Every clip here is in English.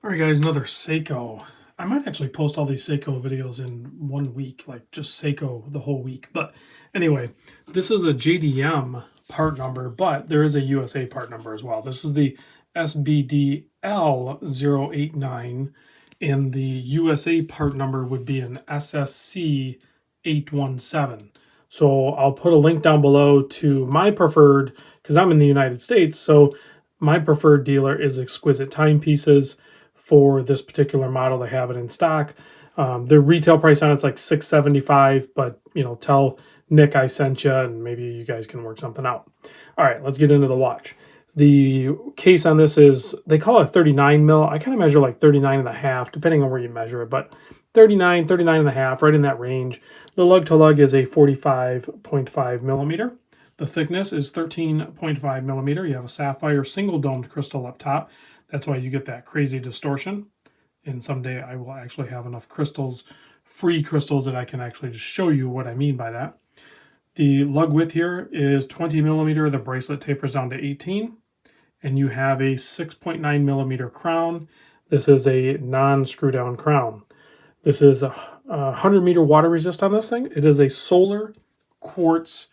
All right, guys, another Seiko. I might actually post all these Seiko videos in 1 week, like just Seiko the whole week. But anyway, this is a JDM part number, but there is a USA part number as well. This is the SBDL089, and the USA part number would be an SSC817. So I'll put a link down below to my preferred, because I'm in the United States, so my preferred dealer is Exquisite Timepieces. For this particular model, they have it in stock. The retail price on it's like $675, but tell Nick I sent you, and maybe you guys can work something out. All right, let's get into the watch. The case on this is, they call it 39 mil. I kind of measure like 39 and a half, depending on where you measure it, but 39 and a half, right in that range. The lug to lug is a 45.5 millimeter. The thickness is 13.5 millimeter. You have a sapphire single domed crystal up top. That's why you get that crazy distortion. And someday I will actually have enough crystals, free crystals, that I can actually just show you what I mean by that. The lug width here is 20 millimeter. The bracelet tapers down to 18. And you have a 6.9 millimeter crown. This is a non-screw down crown. This is a 100 meter water resist on this thing. It is a solar quartz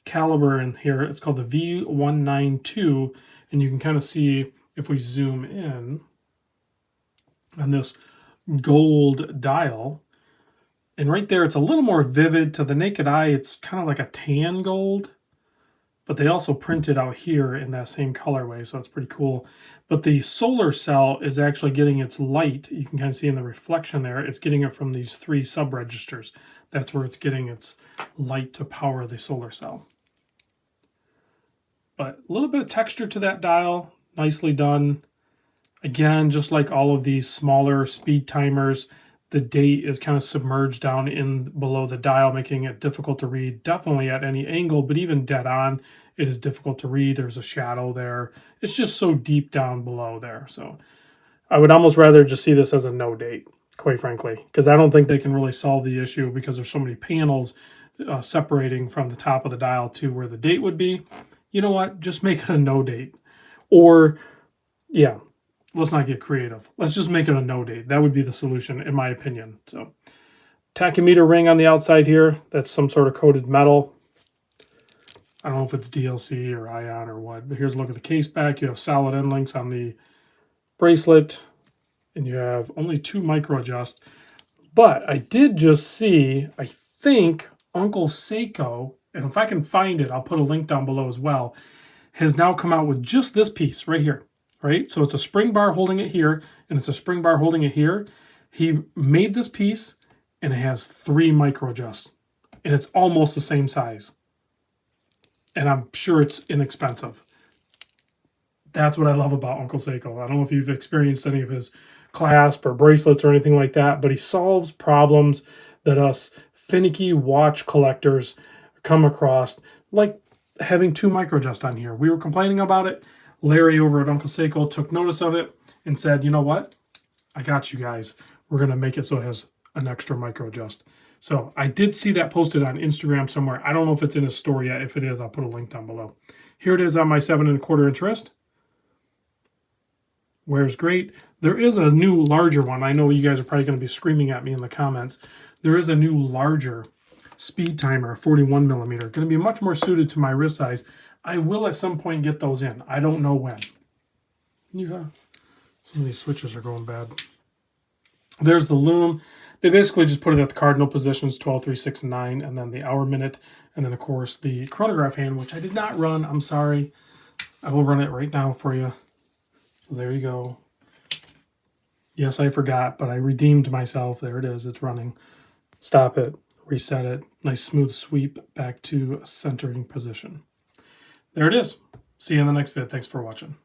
caliber in here. It's called the V192. And you can kind of see, if we zoom in on this gold dial, and right there, it's a little more vivid. To the naked eye, it's kind of like a tan gold, but they also print it out here in that same colorway, so it's pretty cool. But the solar cell is actually getting its light. You can kind of see in the reflection there, it's getting it from these 3 sub-registers. That's where it's getting its light to power the solar cell. But a little bit of texture to that dial. Nicely done. Again, just like all of these smaller speed timers, the date is kind of submerged down in below the dial, making it difficult to read, definitely at any angle, but even dead on, it is difficult to read. There's a shadow there. It's just so deep down below there. So I would almost rather just see this as a no date, quite frankly, because I don't think they can really solve the issue because there's so many panels separating from the top of the dial to where the date would be. You know what? Just make it a no date. Or, yeah, let's not get creative. Let's just make it a no date. That would be the solution, in my opinion. So, tachymeter ring on the outside here. That's some sort of coated metal. I don't know if it's DLC or ion or what. But here's a look at the case back. You have solid end links on the bracelet. And you have only 2 micro adjust. But I did just see, I think, Uncle Seiko, and if I can find it, I'll put a link down below as well, has now come out with just this piece right here, right? So it's a spring bar holding it here, and it's a spring bar holding it here. He made this piece, and it has 3 micro adjusts, and it's almost the same size. And I'm sure it's inexpensive. That's what I love about Uncle Seiko. I don't know if you've experienced any of his clasp or bracelets or anything like that, but he solves problems that us finicky watch collectors come across, like having 2 micro adjust on here. We were complaining about it. Larry over at Uncle Seiko took notice of it and said, you know what? I got you guys. We're going to make it so it has an extra micro adjust. So I did see that posted on Instagram somewhere. I don't know if it's in his store yet. If it is, I'll put a link down below. Here it is on my 7 1/4 inch wrist. Wears great. There is a new larger one. I know you guys are probably going to be screaming at me in the comments. There is a new larger speed timer, 41 millimeter. Going to be much more suited to my wrist size. I will at some point get those in. I don't know when. Yeah, some of these switches are going bad. There's the loom. They basically just put it at the cardinal positions, 12, 3, 6, and 9, and then the hour minute, and then of course the chronograph hand, which I did not run. I'm sorry. I will run it right now for you. So there you go. Yes, I forgot, but I redeemed myself. There it is. It's running. Stop it. Reset it. Nice smooth sweep back to centering position. There it is. See you in the next vid. Thanks for watching.